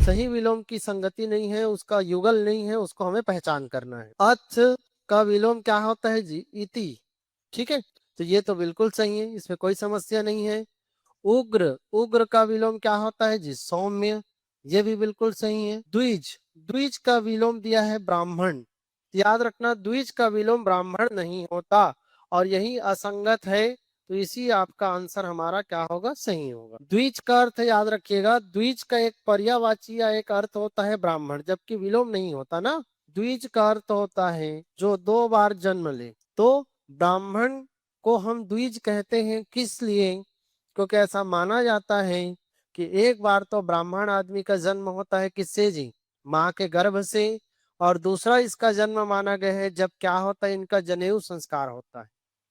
सही विलोम की संगति नहीं है, उसका युगल नहीं है, उसको हमें पहचान करना है। अथ का विलोम क्या होता है जी? इति। ठीक है, तो ये तो बिल्कुल सही है, इसमें कोई समस्या नहीं है। उग्र, उग्र का विलोम क्या होता है जी? सौम्य। ये भी बिल्कुल सही है। द्विज, द्विज का विलोम दिया है ब्राह्मण। याद रखना, द्विज का विलोम ब्राह्मण नहीं होता और यही असंगत है, तो इसी आपका आंसर हमारा क्या होगा? सही होगा। द्विज का अर्थ याद रखिएगा, द्विज का एक पर्यायवाची या एक अर्थ होता है ब्राह्मण, जबकि विलोम नहीं होता ना। द्विज का अर्थ होता है जो 2 बार जन्म ले। तो ब्राह्मण को हम द्विज कहते हैं, किस लिए? क्योंकि ऐसा माना जाता है कि एक बार तो ब्राह्मण आदमी का जन्म होता है किससे जी? माँ के गर्भ से। और दूसरा इसका जन्म माना गया है जब क्या होता है? इनका जनेऊ संस्कार होता है।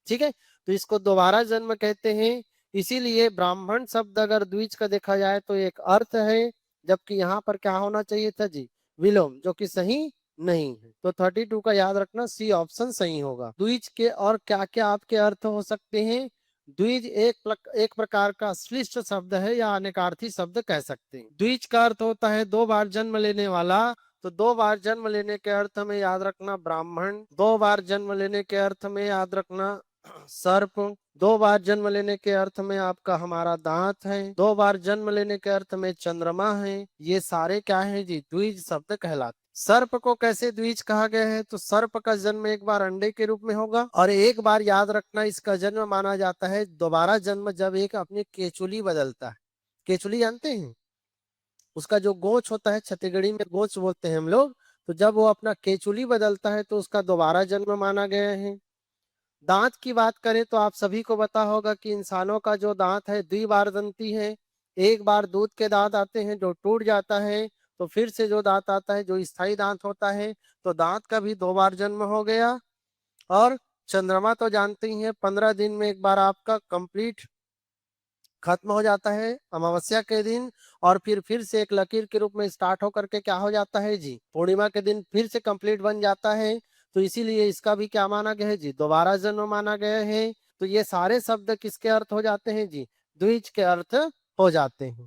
ठीक है, तो इसको दोबारा जन्म कहते हैं। इसीलिए ब्राह्मण शब्द अगर द्विज का देखा जाए तो एक अर्थ है, जबकि यहाँ पर क्या होना चाहिए था जी? विलोम, जो कि सही नहीं है। तो 32 का याद रखना, सी ऑप्शन सही होगा। द्विज के और क्या क्या आपके अर्थ हो सकते हैं? द्विज एक प्रकार का श्लिष्ट शब्द है या अनेकार्थी शब्द कह सकते हैं। द्विज का अर्थ होता है 2 बार जन्म लेने वाला। तो 2 बार जन्म लेने के अर्थ में याद रखना ब्राह्मण, 2 बार जन्म लेने के अर्थ में याद रखना सर्प, 2 बार जन्म लेने के अर्थ में आपका हमारा दांत है, 2 बार जन्म लेने के अर्थ में चंद्रमा है। ये सारे क्या है जी? द्विज शब्द कहलाते। सर्प को कैसे द्विज कहा गया है? तो सर्प का जन्म एक बार अंडे के रूप में होगा और एक बार याद रखना इसका जन्म माना जाता है दोबारा जन्म जब एक अपनी केचुली बदलता है। केचुली जानते हैं? उसका जो गोच होता है, छत्तीसगढ़ी में गोच बोलते हैं हम लोग। तो जब वो अपना केचुली बदलता है तो उसका दोबारा जन्म माना गया है। दांत की बात करें तो आप सभी को पता होगा कि इंसानों का जो दांत है द्विबार दंती है। एक बार दूध के दांत आते हैं जो टूट जाता है, तो फिर से जो दांत आता है जो स्थायी दांत होता है। तो दांत का भी 2 बार जन्म हो गया। और चंद्रमा तो जानते ही हैं, 15 दिन में एक बार आपका कंप्लीट खत्म हो जाता है अमावस्या के दिन। और फिर से एक लकीर के रूप में स्टार्ट होकर के क्या हो जाता है जी? पूर्णिमा के दिन फिर से कंप्लीट बन जाता है। तो इसीलिए इसका भी क्या माना गया है जी? दोबारा जन्म माना गया है। तो ये सारे शब्द किसके अर्थ हो जाते हैं जी? द्विज के अर्थ हो जाते हैं।